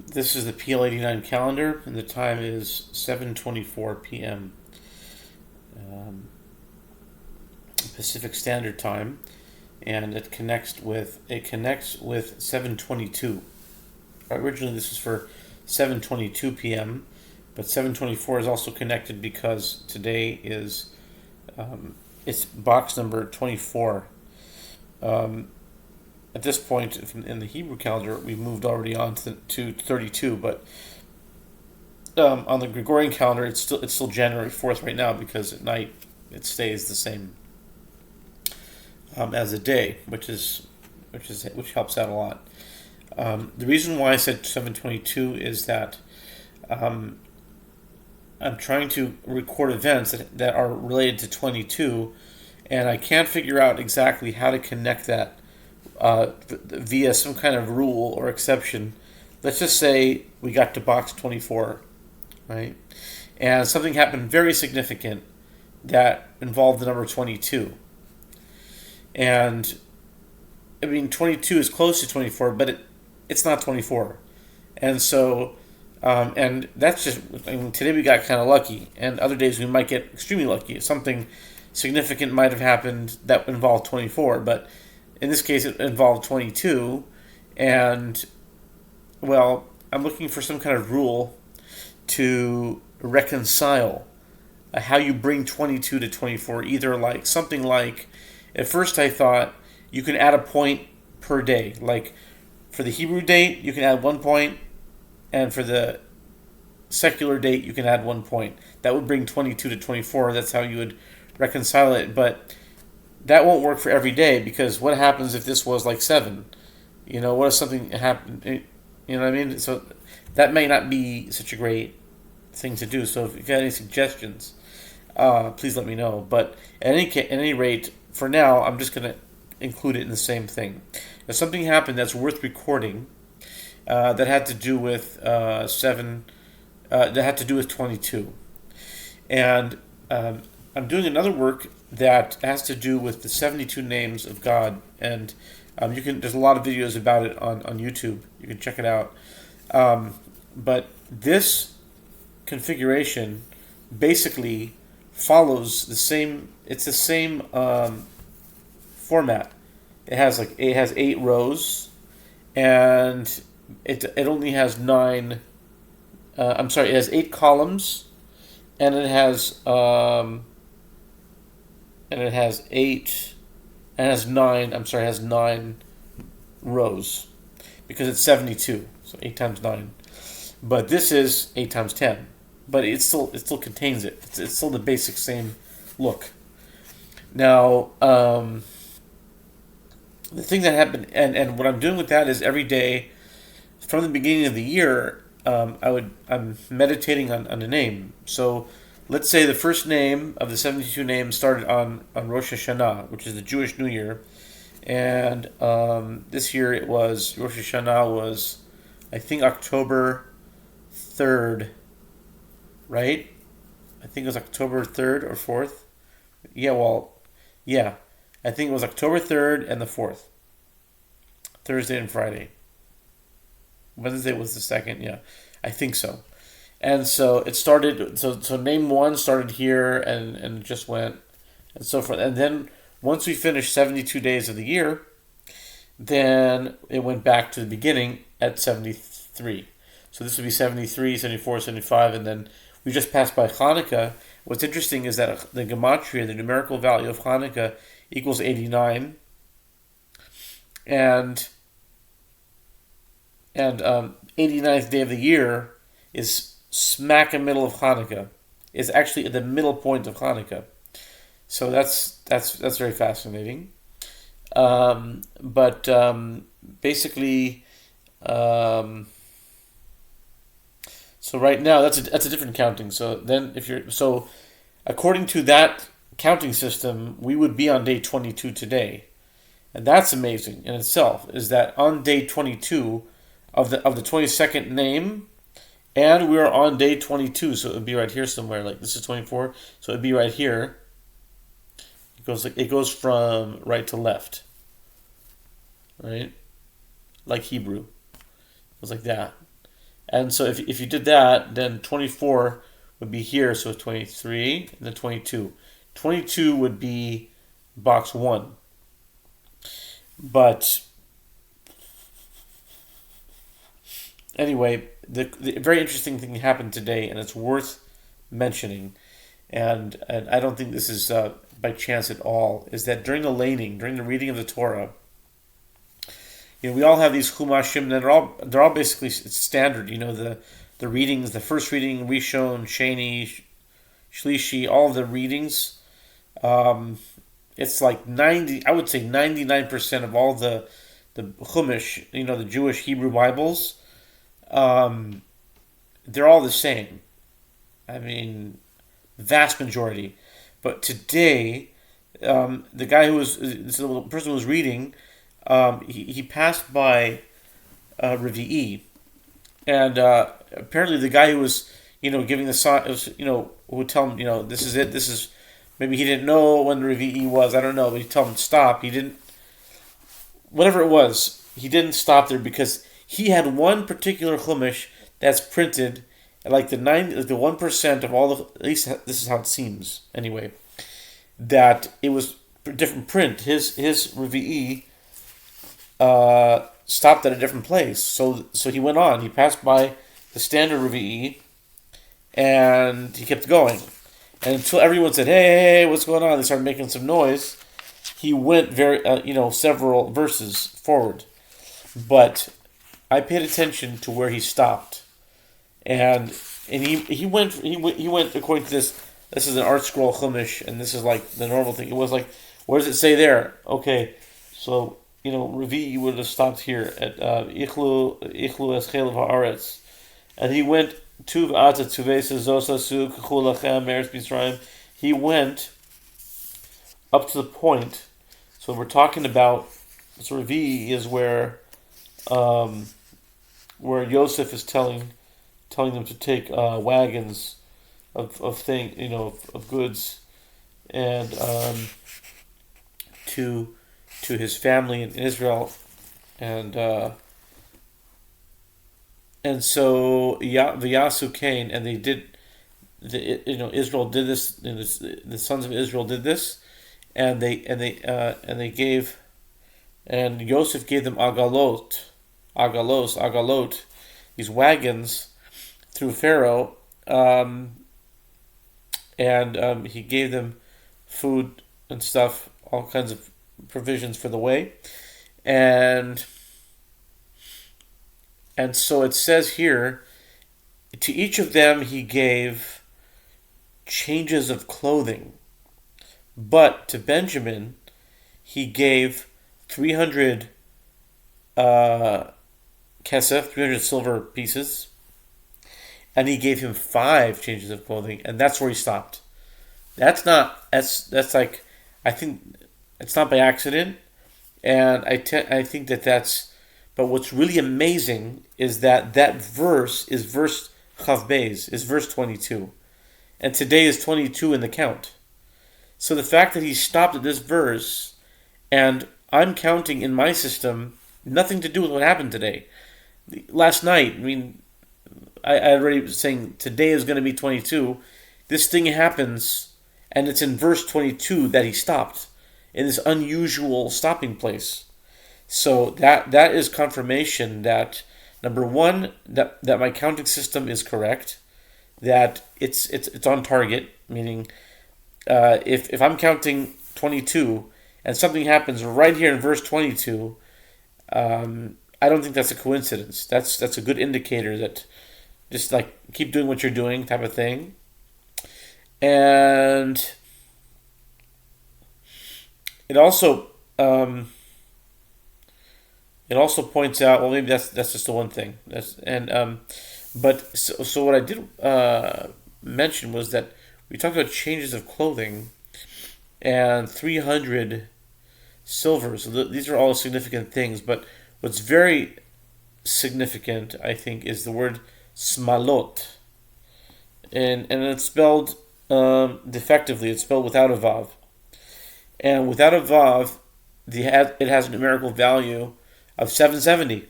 This is the PL-89 calendar, and the time is 7:24 p.m. Um, Pacific Standard Time, and it connects with 7:22. Originally, this was for 7:22 p.m., but 7:24 is also connected because today is it's box number 24. Um, at this point in the Hebrew calendar, we moved already on to 32, but on the Gregorian calendar, it's still January 4th right now because at night it stays the same as a day, which helps out a lot. The reason why I said 7:22 is that um, I'm trying to record events that are related to 22, and I can't figure out exactly how to connect that via some kind of rule or exception. Let's just say we got to box 24, right? And something happened very significant that involved the number 22. And I mean, 22 is close to 24, but it's not 24. And so, and that's just, I mean, today we got kind of lucky, and other days we might get extremely lucky. Something significant might have happened that involved 24, but in this case it involved 22. And, well, I'm looking for some kind of rule to reconcile how you bring 22 to 24, either like something like, at first I thought you can add a point per day. Like for the Hebrew date, you can add 1 point, and for the secular date, you can add 1 point. That would bring 22 to 24. That's how you would reconcile it. But that won't work for every day, because what happens if this was like 7? What if something happened? You know what I mean? So that may not be such a great thing to do. So if you've got any suggestions, please let me know. But at any rate, for now, I'm just going to include it in the same thing. If something happened that's worth recording, that had to do with 7, that had to do with 22, and I'm doing another work that has to do with the 72 names of God, and there's a lot of videos about it on YouTube. You can check it out. But this configuration basically follows the same. It's the same format. It has 8 rows, and it only has 9. I'm sorry, it has 8 columns, and it has 8, and it has 9. I'm sorry, it has 9 rows because it's 72. So 8 times 9. But this is 8 times 10. But it still contains it. It's still the basic same look. Now, the thing that happened, and what I'm doing with that is every day from the beginning of the year, I'm meditating on a name. So let's say the first name of the 72 names started on Rosh Hashanah, which is the Jewish New Year, and this year Rosh Hashanah was, I think, October 3rd, right? I think it was October 3rd or 4th. Yeah. I think it was October 3rd and the 4th. Thursday and Friday. Wednesday was the 2nd, yeah. I think so. And so it started, so name 1 started here and just went and so forth. And then once we finished 72 days of the year, then it went back to the beginning at 73. So this would be 73, 74, 75, and then we just passed by Hanukkah. What's interesting is that the gematria, the numerical value of Hanukkah, equals 89, and 89th day of the year is smack in the middle of Hanukkah. Is actually at the middle point of Hanukkah. So that's very fascinating. But basically, so right now that's a different counting. So then according to that counting system, we would be on day 22 today, and that's amazing in itself. Is that on day 22 of the 22nd name, and we're on day 22, so it would be right here somewhere. Like this is 24, so it'd be right here. It goes from right to left, right? Like Hebrew, it was like that. And so if you did that, then 24 would be here. So 23 and then 22. 22 would be box 1. But anyway, the very interesting thing happened today, and it's worth mentioning. And I don't think this is by chance at all, is that during the laning, during the reading of the Torah, we all have these chumashim, and they're all basically standard. The readings, the first reading, Rishon, Sheni, Shlishi, all of the readings. It's like 90. I would say 99% of all the Chumash, the Jewish Hebrew Bibles, they're all the same. I mean, vast majority. But today, the guy the person who was reading, he passed by Revi'i, and apparently the guy who was, giving the sign, who would tell him, this is it, this is, maybe he didn't know when the Revi'i was, I don't know, but he told him to stop. He didn't, whatever it was, he didn't stop there because he had one particular chumash that's printed like the 1% of all the, at least this is how it seems anyway, that it was a different print. His Revi'i stopped at a different place. So he went on. He passed by the standard Revi'i, and he kept going. And until everyone said, "Hey, what's going on?" They started making some noise. He went several verses forward. But I paid attention to where he stopped, and he went according to this. This is an art scroll chumash, and this is like the normal thing. It was like, what does it say there? Okay, so Revi would have stopped here at Ichlu Eschel of Haaretz, and he went to V'ata Tuvesa Zosa Su Kachulachem Meretz Mitzrayim. He went up to the point. So we're talking about. So Revi is where Yosef is telling them to take wagons of goods, and to his family in Israel, and so V'yasu Cain, and they did, Israel did this, the sons of Israel did this, and they gave, and Yosef gave them agalot, these wagons through Pharaoh, and he gave them food and stuff, all kinds of provisions for the way, and so it says here, to each of them he gave changes of clothing, but to Benjamin he gave 300 kesef, 300 silver pieces, and he gave him 5 changes of clothing, and that's where he stopped. That's like, I think it's not by accident, and I think that's. But what's really amazing is that verse is verse Chav Beis, is verse 22, and today is 22 in the count. So the fact that he stopped at this verse, and I'm counting in my system, nothing to do with what happened today. Last night, I mean, I already was saying today is going to be 22. This thing happens, and it's in verse 22 that he stopped, in this unusual stopping place. So that is confirmation that, number one, that my counting system is correct, that it's on target, meaning if I'm counting 22 and something happens right here in verse 22, I don't think that's a coincidence. That's a good indicator that just like keep doing what you're doing type of thing. And it also points out, well, maybe that's just the one thing. But what I did mention was that we talked about changes of clothing and 300 silver. So these are all significant things. But what's very significant, I think, is the word smalot, and it's spelled defectively. It's spelled without a vav, and without a vav, it has a numerical value of 770.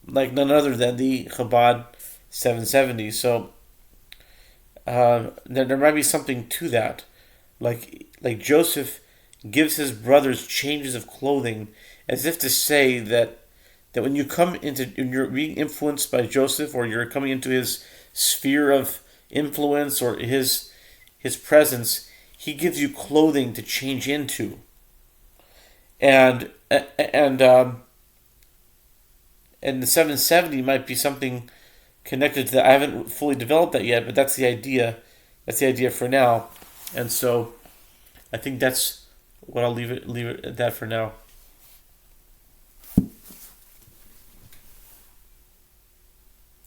like none other than the Chabad 770. So there might be something to that. Like Joseph gives his brothers changes of clothing as if to say that when when you're being influenced by Joseph, or you're coming into his sphere of influence, or his presence, he gives you clothing to change into. And and the 770 might be something connected to that. I haven't fully developed that yet, but that's the idea. That's the idea for now. And so I think that's what I'll leave it at that for now.